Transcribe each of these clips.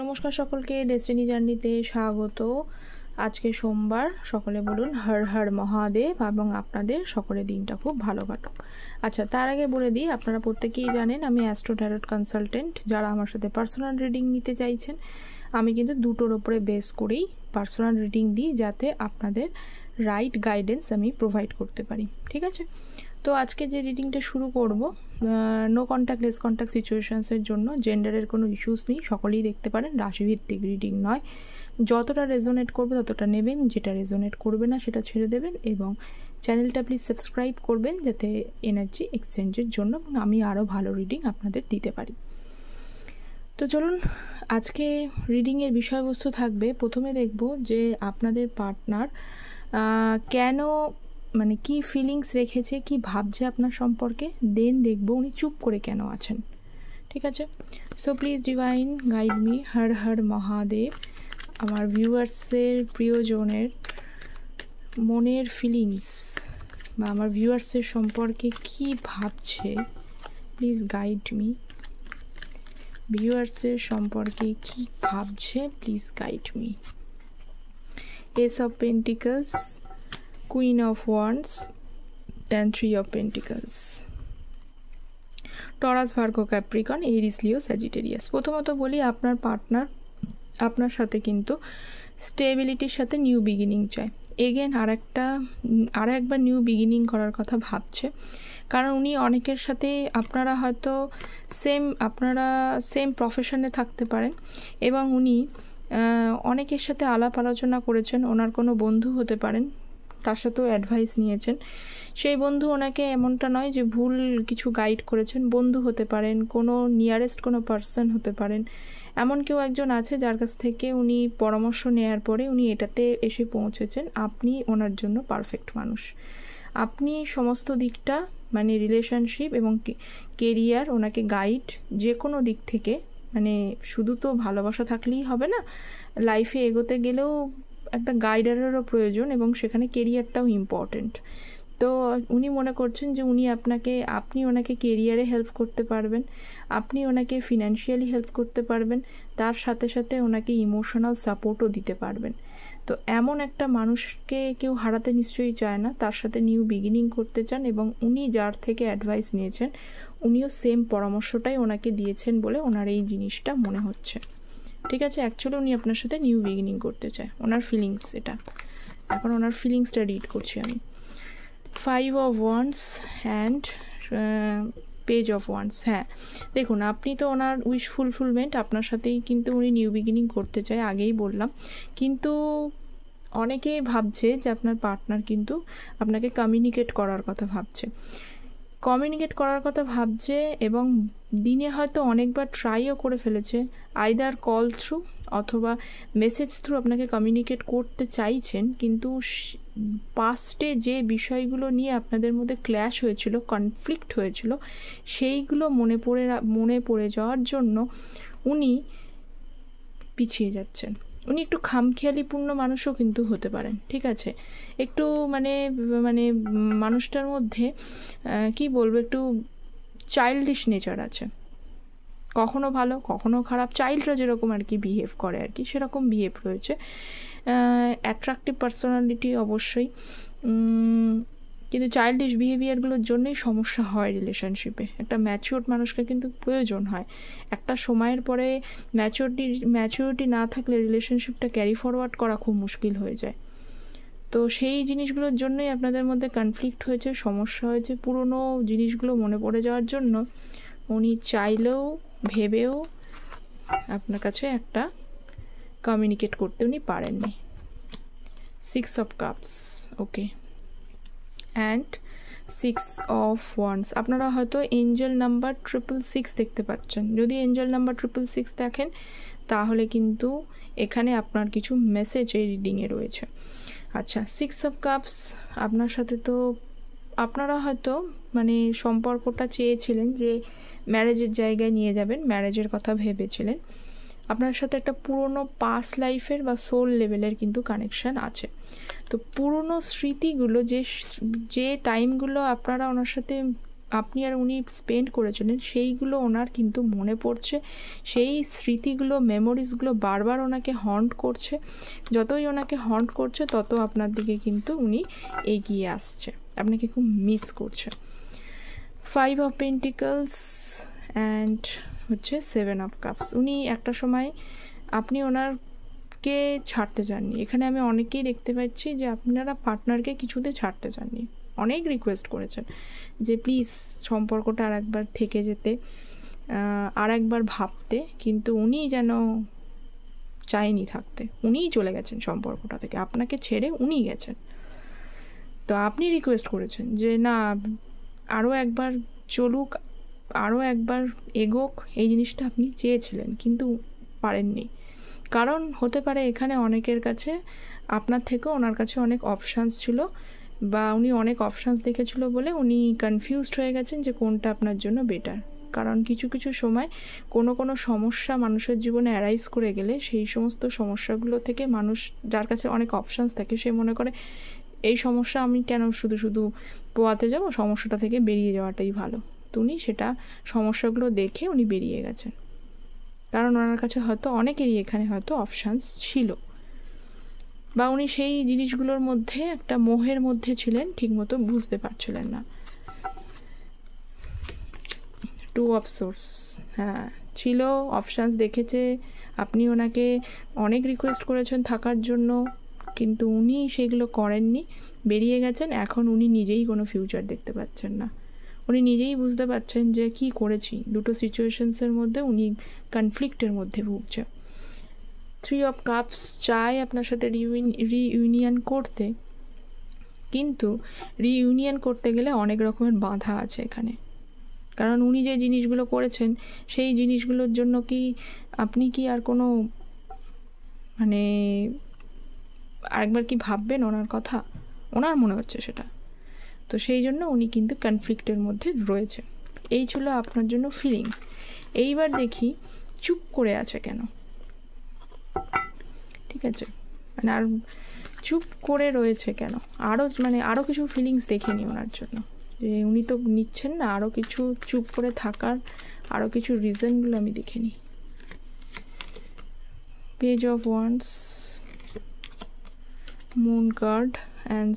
নমস্কার সকলকে, ডেস্টিনি জার্নিতে স্বাগত। আজকে সোমবার, সকলে বলুন হর হর মহাদেব এবং আপনাদের সকলের দিনটা খুব ভালো কাটুক। আচ্ছা, তার আগে বলে দিই, আপনারা প্রত্যেকেই জানেন আমি অ্যাস্ট্রো ট্যারোট কনসালটেন্ট। যারা আমার সাথে পার্সোনাল রিডিং নিতে চাইছেন, আমি কিন্তু দুটোর ওপরে বেস করেই পার্সোনাল রিডিং দিই, যাতে আপনাদের রাইট গাইডেন্স আমি প্রোভাইড করতে পারি। ঠিক আছে, তো আজকে যে রিডিংটা শুরু করব, নো কন্ট্যাক্ট লেস কন্ট্যাক্ট সিচুয়েশনসের জন্য জেন্ডারের কোনো ইস্যুস নেই, সকলেই দেখতে পারেন। রাশিভিত্তিক রিডিং নয়, যতটা রেজোনেট করবে ততটা নেবেন, যেটা রেজোনেট করবে না সেটা ছেড়ে দেবেন। এবং চ্যানেলটা প্লিজ সাবস্ক্রাইব করবেন, যাতে এনার্জি এক্সচেঞ্জের জন্য আমি আরও ভালো রিডিং আপনাদের দিতে পারি। তো চলুন, আজকে রিডিংয়ের বিষয়বস্তু থাকবে, প্রথমে দেখব যে আপনাদের পার্টনার কেন, মানে কি ফিলিংস রেখেছে, কি ভাবছে আপনার সম্পর্কে। দেন দেখব উনি চুপ করে কেন আছেন। ঠিক আছে, so please divine guide me. Har Har Mahadev. আমার ভিউয়ার্সের প্রিয়জনের মনের ফিলিংস বা আমার ভিউয়ার্সের সম্পর্কে কি ভাবছে, প্লিজ গাইড মি। ভিউয়ার্সের সম্পর্কে কি ভাবছে, please guide me. Ace of pentacles, queen of wands, then three of pentacles. Taurus, Virgo, Capricorn, Aries, Leo, Sagittarius. প্রথমত বলি, আপনার পার্টনার আপনার সাথে কিন্তু স্টেবিলিটির সাথে নিউ বিগিনিং চায়। এগেন আর একবার নিউ বিগিনিং করার কথা ভাবছে, কারণ উনি অনেকের সাথে, আপনারা হয়তো সেম প্রফেশনে থাকতে পারেন, এবং উনি অনেকের সাথে আলাপ আলোচনা করেছেন। ওনার কোনো বন্ধু হতে পারেন, তার সাথেও অ্যাডভাইস নিয়েছেন। সেই বন্ধু ওনাকে এমনটা নয় যে ভুল কিছু গাইড করেছেন, বন্ধু হতে পারেন, কোনো নিয়ারেস্ট কোনো পার্সন হতে পারেন। এমন কেউ একজন আছে যার কাছ থেকে উনি পরামর্শ নেওয়ার পরে উনি এটাতে এসে পৌঁছেছেন আপনি ওনার জন্য পারফেক্ট মানুষ। আপনি সমস্ত দিকটা, মানে রিলেশনশিপ এবং কেরিয়ার, ওনাকে গাইড যে কোনো দিক থেকে, মানে শুধু তো ভালোবাসা থাকলেই হবে না, লাইফে এগোতে গেলেও একটা গাইডারেরও প্রয়োজন, এবং সেখানে কেরিয়ারটাও ইম্পর্টেন্ট। তো উনি মনে করছেন যে আপনি ওনাকে কেরিয়ারে হেল্প করতে পারবেন, আপনি ওনাকে ফিনান্সিয়ালি হেল্প করতে পারবেন, তার সাথে সাথে ওনাকে ইমোশনাল সাপোর্টও দিতে পারবেন। তো এমন একটা মানুষকে কেউ হারাতে নিশ্চয়ই চায় না, তার সাথে নিউ বিগিনিং করতে চান, এবং উনি যার থেকে অ্যাডভাইস নিয়েছেন উনিও সেম পরামর্শটাই ওনাকে দিয়েছেন বলে ওনার এই জিনিসটা মনে হচ্ছে। ঠিক আছে, অ্যাকচুয়ালি উনি আপনার সাথে নিউ বিগিনিং করতে চায়, ওনার ফিলিংস এটা। এখন ওনার ফিলিংসটা রিড করছি আমি। 5 of Wands and page of wands. হ্যাঁ, দেখুন, আপনি তো ওনার উইশ ফুলফিলমেন্ট, আপনার সাথেই কিন্তু উনি নিউ বিগিনিং করতে চায়, আগেই বললাম। কিন্তু অনেকেই ভাবছে যে আপনার পার্টনার কিন্তু আপনাকে কমিউনিকেট করার কথা ভাবছে, এবং দিনে হয়তো অনেকবার ট্রাইও করে ফেলেছে, আইদার কল থ্রু অথবা মেসেজ থ্রু আপনাকে কমিউনিকেট করতে চাইছেন। কিন্তু পাস্টে যে বিষয়গুলো নিয়ে আপনাদের মধ্যে ক্ল্যাশ হয়েছিল, কনফ্লিক্ট হয়েছিল, সেইগুলো মনে পড়ে যাওয়ার জন্য উনি পিছিয়ে যাচ্ছেন। উনি একটু খামখেয়ালিপূর্ণ মানুষও কিন্তু হতে পারেন। ঠিক আছে, একটু মানে মানুষটার মধ্যে কি বলবো, একটু চাইল্ডিশ নেচার আছে, কখনো ভালো কখনো খারাপ, চাইল্ডরা যেরকম আর কি বিহেভ করে, আর কি সেরকম বিহেভ রয়েছে। অ্যাট্রাকটিভ পার্সোনালিটি অবশ্যই, কিন্তু চাইল্ডিশ বিহেভিয়ারগুলোর জন্যই সমস্যা হয় রিলেশনশিপে। একটা ম্যাচিওর মানুষকে কিন্তু প্রয়োজন হয়। একটা সময়ের পরে ম্যাচিওরিটি না থাকলে রিলেশনশিপটা ক্যারি ফরওয়ার্ড করা খুব মুশকিল হয়ে যায়। তো সেই জিনিসগুলোর জন্যই আপনাদের মধ্যে কনফ্লিক্ট হয়েছে, সমস্যা হয়েছে। পুরনো জিনিসগুলো মনে পড়ে যাওয়ার জন্য উনি চাইলেও ভেবেও আপনার কাছে একটা কমিউনিকেট করতে উনি পারেননি। 6 of Cups, okay, and 6 of Wands। আপনারা হয়তো এঞ্জেল নাম্বার 666 দেখতে পাচ্ছেন। যদি এঞ্জেল নাম্বার 666 দেখেন, তাহলে কিন্তু এখানে আপনার কিছু মেসেজ এই রিডিংয়ে রয়েছে। আচ্ছা, 6 of Cups, আপনার সাথে তো আপনারা হয়তো মানে সম্পর্কটা চেয়েছিলেন যে ম্যারেজের জায়গায় নিয়ে যাবেন, ম্যারেজের কথা ভেবেছিলেন। আপনার সাথে একটা পুরনো পাস্ট লাইফের বা সোল লেভেলের কিন্তু কানেকশান আছে। তো পুরনো স্মৃতিগুলো, যে টাইমগুলো আপনারা ওনার সাথে আপনি আর উনি স্পেন্ড করেছিলেন সেইগুলো ওনার কিন্তু মনে পড়ছে, সেই স্মৃতিগুলো মেমোরিজগুলো বারবার ওনাকে হন্ট করছে। যতই ওনাকে হন্ট করছে তত আপনার দিকে কিন্তু উনি এগিয়ে আসছে, আপনাকে খুব মিস করছে। 5 অফ পেন্টিকলস অ্যান্ড হচ্ছে 7 অফ কাপস। উনি একটা সময় আপনি ওনারকে ছাড়তে চাননি। এখানে আমি অনেকেই দেখতে পাচ্ছি যে আপনারা পার্টনারকে কিছুতে ছাড়তে চাননি, অনেক রিকোয়েস্ট করেছেন যে প্লিজ সম্পর্কটা আর একবার থেকে যেতে, আর একবার ভাবতে, কিন্তু উনি যেন চায়নি থাকতে, উনিই চলে গেছেন সম্পর্কটা থেকে, আপনাকে ছেড়ে উনিই গেছেন। তো আপনি রিকোয়েস্ট করেছেন যে না আরও একবার চলুক, আরও একবার এগোক, এই জিনিসটা আপনি চেয়েছিলেন কিন্তু পারেননি। কারণ হতে পারে এখানে অনেকের কাছে আপনার থেকেও ওনার কাছে অনেক অপশানস ছিল, বা উনি অনেক অপশানস দেখেছিল বলে উনি কনফিউজড হয়ে গেছেন যে কোনটা আপনার জন্য বেটার। কারণ কিছু কিছু সময় কোনো সমস্যা মানুষের জীবনে অ্যারাইজ করে গেলে সেই সমস্ত সমস্যাগুলো থেকে মানুষ, যার কাছে অনেক অপশানস থাকে, সে মনে করে এই সমস্যা আমি কেন শুধু শুধু পোয়াতে যাব, সমস্যাটা থেকে বেরিয়ে যাওয়াটাই ভালো। তো উনি সেটা সমস্যাগুলো দেখে উনি বেরিয়ে গেছেন, কারণ ওনার কাছে হয়তো অনেকেরই এখানে হয়তো অপশানস ছিল, বা উনি সেই জিনিসগুলোর মধ্যে একটা মোহের মধ্যে ছিলেন, ঠিকমতো বুঝতে পারছিলেন না। 2 অফ সোর্স, হ্যাঁ ছিল, অপশানস দেখেছে, আপনি ওনাকে অনেক রিকোয়েস্ট করেছেন থাকার জন্য, কিন্তু উনি সেগুলো করেননি, বেরিয়ে গেছেন। এখন উনি নিজেই কোনো ফিউচার দেখতে পাচ্ছেন না, উনি নিজেই বুঝতে পারছেন যে কি করেছি, দুটো সিচুয়েশনসের মধ্যে উনি কনফ্লিক্টের মধ্যে ভুগছে। 3 অফ কাপস চায় আপনার সাথে রিইউনিয়ন করতে, কিন্তু রিইউনিয়ন করতে গেলে অনেক রকমের বাধা আছে এখানে। কারণ উনি যে জিনিসগুলো করেছেন সেই জিনিসগুলোর জন্য কি আপনি কি আর কোনো মানে আরেকবার কি ভাববেন ওনার কথা? ওনার মনে হচ্ছে সেটা। তো সেই জন্য উনি কিন্তু কনফ্লিক্টের মধ্যে রয়েছে। এই ছিল আপনার জন্য ফিলিংস। এইবার দেখি চুপ করে আছে কেন, ঠিক আছে, মানে আর চুপ করে রয়েছে কেন, আরও কিছু ফিলিংস দেখে নি ওনার জন্য, যে উনি তো নিচ্ছেন না, আরও কিছু চুপ করে থাকার আরও কিছু রিজনগুলো আমি দেখে নিই। Page of wands, moon card and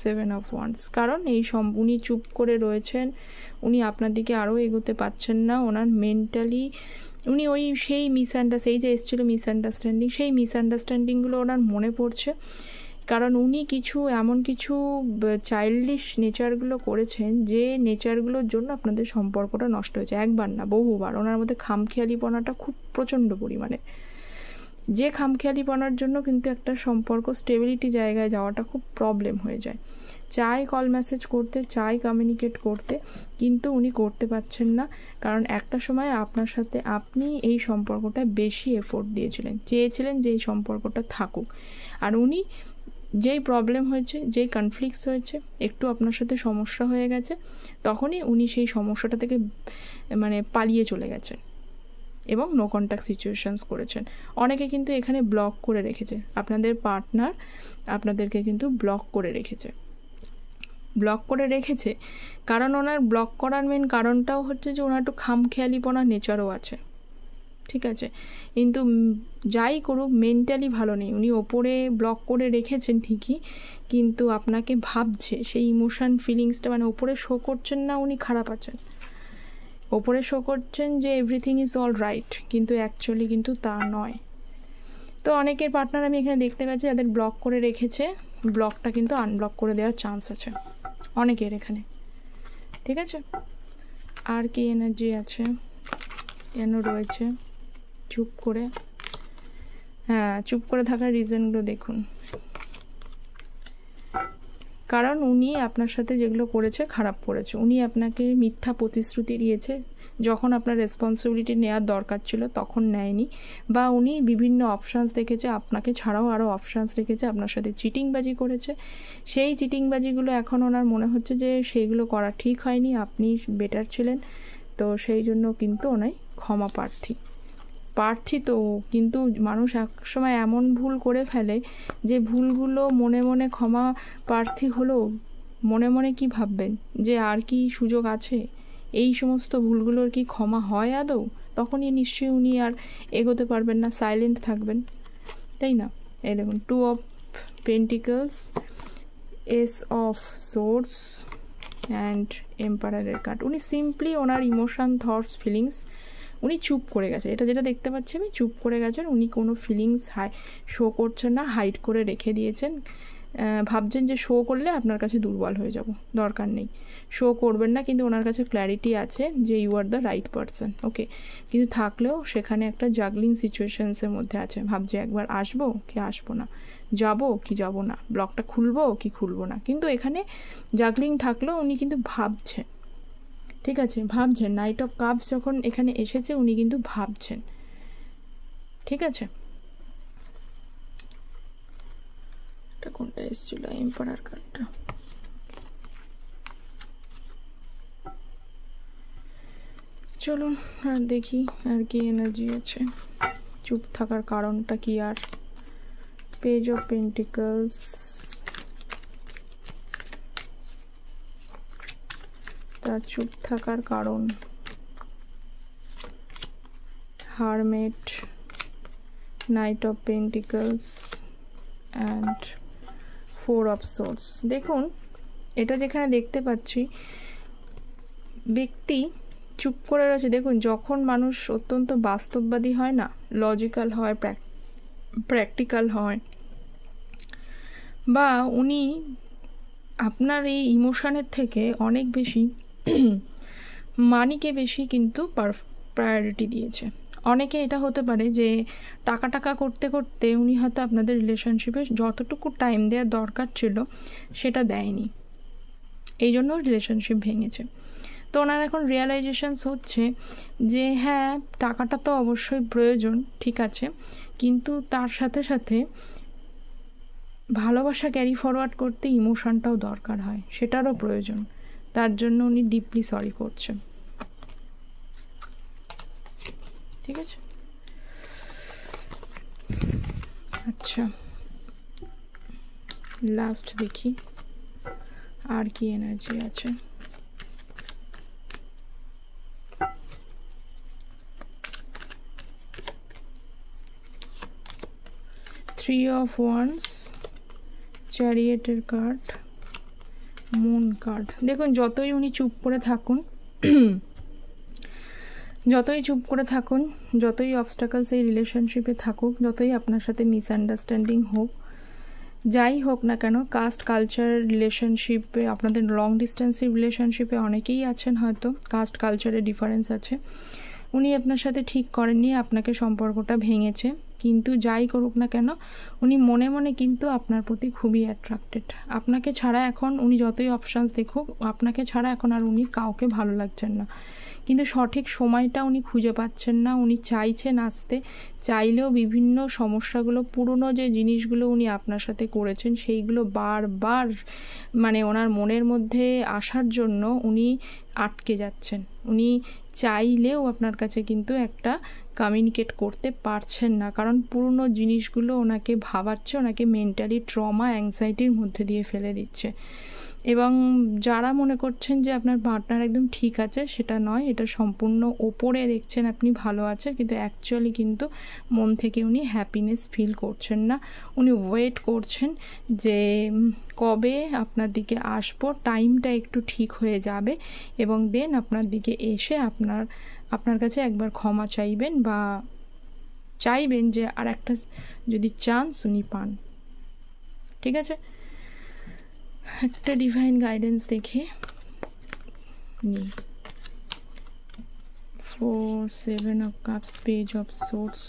7 of wands. কারণ উনি চুপ করে রয়েছেন, উনি আপনার দিকে আরও এগোতে পারছেন না, ওনার মেন্টালি উনি সেই যে এসেছিলো মিসআন্ডারস্ট্যান্ডিং, সেই মিসআন্ডারস্ট্যান্ডিংগুলো ওনার মনে পড়ছে। কারণ উনি এমন কিছু চাইল্ডিশ নেচারগুলো করেছেন যে নেচারগুলোর জন্য আপনাদের সম্পর্কটা নষ্ট হয়েছে, একবার না বহুবার। ওনার মধ্যে খামখেয়ালিপনাটা খুব প্রচণ্ড পরিমাণে, যে খামখেয়ালিপনার জন্য কিন্তু একটা সম্পর্ক স্টেবিলিটি জায়গায় যাওয়াটা খুব প্রবলেম হয়ে যায়। চাই কল মেসেজ করতে, চাই কমিউনিকেট করতে, কিন্তু উনি করতে পারছেন না। কারণ একটা সময় আপনার সাথে আপনি এই সম্পর্কটা বেশি এফোর্ট দিয়েছিলেন, চেয়েছিলেন যে এই সম্পর্কটা থাকুক। আর উনি যেই প্রবলেম হয়েছে, যেই কনফ্লিক্টস হয়েছে, একটু আপনার সাথে সমস্যা হয়ে গেছে, তখনই উনি সেই সমস্যাটা থেকে পালিয়ে চলে গেছেন এবং নো কন্ট্যাক্ট সিচুয়েশনস করেছেন। অনেকে কিন্তু এখানে ব্লক করে রেখেছে, আপনাদের পার্টনার আপনাদেরকে কিন্তু ব্লক করে রেখেছে। কারণ ওনার ব্লক করার মেন কারণটাও হচ্ছে যে ওনার একটু খামখেয়ালিপনার নেচারও আছে, ঠিক আছে, কিন্তু যাই করুক মেন্টালি ভালো নেই। উনি ওপরে ব্লক করে রেখেছেন ঠিকই, কিন্তু আপনাকে ভাবছে, সেই ইমোশন ফিলিংসটা ওপরে শো করছেন না, উনি খারাপ আছেন, ওপরে শো করছেন যে এভরিথিং ইজ অল রাইট, কিন্তু অ্যাকচুয়ালি কিন্তু তা নয়। তো অনেকের পার্টনার আমি এখানে দেখতে পাচ্ছি যাদের ব্লক করে রেখেছে, ব্লকটা কিন্তু আনব্লক করে দেওয়ার চান্স আছে অনেকের এখানে, ঠিক আছে। আর কি এনার্জি আছে, কেন রয়েছে চুপ করে? হ্যাঁ, চুপ করে থাকার রিজনগুলো দেখুন। কারণ উনি আপনার সাথে যেগুলো করেছে খারাপ করেছে, উনি আপনাকে মিথ্যা প্রতিশ্রুতি দিয়েছে, যখন আপনার রেসপন্সিবিলিটি নেওয়ার দরকার ছিল তখন নেয়নি, বা উনি বিভিন্ন অপশানস দেখেছে, আপনাকে ছাড়াও আরও অপশানস রেখেছে, আপনার সাথে চিটিংবাজি করেছে। সেই চিটিংবাজিগুলো এখন ওনার মনে হচ্ছে যে সেইগুলো করা ঠিক হয়নি, আপনি বেটার ছিলেন, তো সেই জন্য কিন্তু ওনাই ক্ষমা প্রার্থী। তো কিন্তু মানুষ এক সময় এমন ভুল করে ফেলে যে ভুলগুলো মনে মনে ক্ষমা প্রার্থী হলেও মনে মনে কি ভাববেন যে আর কি সুযোগ আছে, এই সমস্ত ভুলগুলোর কি ক্ষমা হয় আদৌ? তখনই নিশ্চয়ই উনি আর এগোতে পারবেন না, সাইলেন্ট থাকবেন, তাই না? এই দেখুন 2 of pentacles, ace of swords and এম্পারারের কার্ড। উনি সিম্পলি ওনার ইমোশন, থটস, ফিলিংস উনি চুপ করে গেছে, এটা যেটা দেখতে পাচ্ছি আমি, চুপ করে গেছেন। উনি কোনো ফিলিংস শো করছেন না, হাইড করে রেখে দিয়েছেন। ভাবছেন যে শো করলে আপনার কাছে দুর্বল হয়ে যাব, দরকার নেই, শো করবেন না। কিন্তু ওনার কাছে ক্ল্যারিটি আছে যে you are the right person, okay. কিন্তু থাকলেও সেখানে একটা জাগলিং সিচুয়েশনসের মধ্যে আছে, ভাবছে একবার আসবো কি আসবো না, যাবো কি যাবো না, ব্লগটা খুলবো কি খুলবো না। কিন্তু এখানে জাগলিং থাকলেও উনি কিন্তু ভাবছেন, ঠিক আছে, ভাবছেন। নাইট অফ কাপস যখন এখানে এসেছে উনি কিন্তু ভাবছেন, ঠিক আছে। এটা কোনটা এসেছিল, এম্পারার কার্ডটা। চলুন আর দেখি আর কি এনার্জি আছে, চুপ থাকার কারণটা কি। আর পেজ অফ পেন্টিকলস, তার চুপ থাকার কারণ, hermit, night of pentacles and 4 of swords. দেখুন এটা যেখানে দেখতে পাচ্ছি ব্যক্তি চুপ করে রয়েছে। দেখুন যখন মানুষ অত্যন্ত বাস্তববাদী হয় না, লজিক্যাল হয়, প্র্যাকটিক্যাল হয়, বা উনি আপনার এই ইমোশনের থেকে অনেক বেশি মানিকে বেশি কিন্তু প্রায়োরিটি দিয়েছে। অনেকে এটা হতে পারে যে টাকা করতে করতে উনি হয়তো আপনাদের রিলেশনশিপে যতটুকু টাইম দেওয়ার দরকার ছিল সেটা দেয়নি, এই জন্য রিলেশনশিপ ভেঙেছে। তো ওনার এখন রিয়েলাইজেশনস হচ্ছে যে হ্যাঁ টাকাটা তো অবশ্যই প্রয়োজন, ঠিক আছে, কিন্তু তার সাথে সাথে ভালোবাসা ক্যারি ফরওয়ার্ড করতে ইমোশনটাও দরকার হয়, সেটারও প্রয়োজন। তার জন্য উনি ডিপলি সরি করছেন, ঠিক আছে। আচ্ছা লাস্ট দেখি আর কি এনার্জি আছে। থ্রি অফ ওয়ান্স, চ্যারিয়েটের কার্ড, মুন কার্ড। দেখুন যতই উনি চুপ করে থাকুন যতই অবস্টাকলস এই রিলেশনশিপে থাকুক, যতই আপনার সাথে মিসআন্ডারস্ট্যান্ডিং হোক, যাই হোক না কেন, কাস্ট কালচার রিলেশনশিপে, আপনাদের লং ডিস্টেন্সিভ রিলেশনশিপে অনেকেই আছেন হয়তো কাস্ট কালচারের ডিফারেন্স আছে। উনি আপনার সাথে ঠিক করেননি, আপনাকে সম্পর্কটা ভেঙেছে। কিন্তু যাই করুক না কেন উনি মনে মনে কিন্তু আপনার প্রতি খুবই অ্যাট্রাক্টেড। আপনাকে ছাড়া এখন উনি যতই অপশানস দেখুক, আপনাকে ছাড়া এখন আর উনি কাউকে ভালো লাগছেন না। কিন্তু সঠিক সময়টা উনি খুঁজে পাচ্ছেন না। উনি চাইছেন আসতে, চাইলেও বিভিন্ন সমস্যাগুলো, পুরনো যে জিনিসগুলো উনি আপনার সাথে করেছেন সেইগুলো বারবার মানে ওনার মনের মধ্যে আসার জন্য উনি আটকে যাচ্ছেন। উনি চাইলেও আপনার কাছে কিন্তু একটা কমিউনিকেট করতে পারছেন না, কারণ পুরনো জিনিসগুলো ওনাকে ভাবাচ্ছে, ওনাকে মেন্টালি ট্রমা, অ্যাংজাইটির মধ্যে দিয়ে ফেলে দিচ্ছে। এবং যারা মনে করছেন যে আপনার পার্টনার একদম ঠিক আছে, সেটা নয়, এটা সম্পূর্ণ ওপরে দেখছেন আপনি ভালো আছেন, কিন্তু অ্যাকচুয়ালি কিন্তু মন থেকে উনি হ্যাপিনেস ফিল করছেন না। উনি ওয়েট করছেন যে কবে আপনার দিকে আসবো, টাইমটা একটু ঠিক হয়ে যাবে এবং দেন আপনার দিকে এসে আপনার কাছে একবার ক্ষমা চাইবেন, বা চাইবেন যে আর একটা যদি চান্স উনি পান, ঠিক আছে। একটা ডিভাইন গাইডেন্স দেখে নিই। 4 7 of cups, page of swords.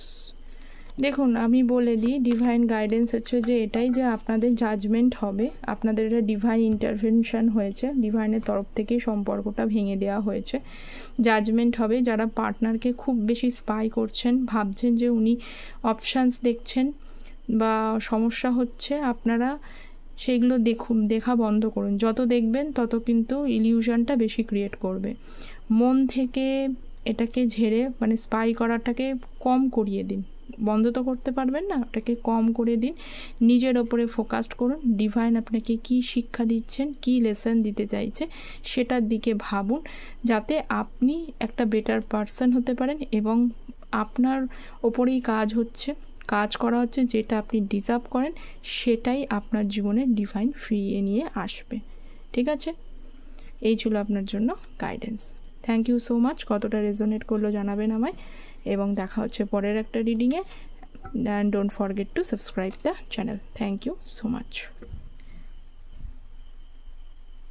দেখুন আমি বলে দিই, ডিভাইন গাইডেন্স হচ্ছে যে এটাই যে আপনাদের জাজমেন্ট হবে, আপনাদের এটা ডিভাইন ইন্টারভেনশন হয়েছে, ডিভাইনের তরফ থেকেই সম্পর্কটা ভেঙে দেওয়া হয়েছে। জাজমেন্ট হবে। যারা পার্টনারকে খুব বেশি স্পাই করছেন, ভাবছেন যে উনি অপশানস দেখছেন বা সমস্যা হচ্ছে, আপনারা সেইগুলো দেখা বন্ধ করুন। যত দেখবেন তত কিন্তু ইলিউশনটা বেশি ক্রিয়েট করবে। মন থেকে এটাকে ঝেড়ে মানে স্পাই করাটাকে কম করিয়ে দিন। বন্ধ তো করতে পারবেন না, ওটাকে কম করে দিন, নিজের ওপরে ফোকাসড করুন। ডিভাইন আপনাকে কি শিক্ষা দিচ্ছেন, কি লেসন দিতে চাইছে সেটার দিকে ভাবুন, যাতে আপনি একটা বেটার পারসন হতে পারেন এবং আপনার ওপরেই কাজ করা হচ্ছে, যেটা আপনি ডিজার্ভ করেন সেটাই আপনার জীবনে ডিভাইন ফিরিয়ে নিয়ে আসবে। ঠিক আছে, এই ছিল আপনার জন্য guidance. Thank you so much. কতটা রেজোনেট করলো জানাবেন আমায়, এবং দেখা হচ্ছে পরের একটা রিডিংয়ে। And don't forget to subscribe the channel. Thank you so much.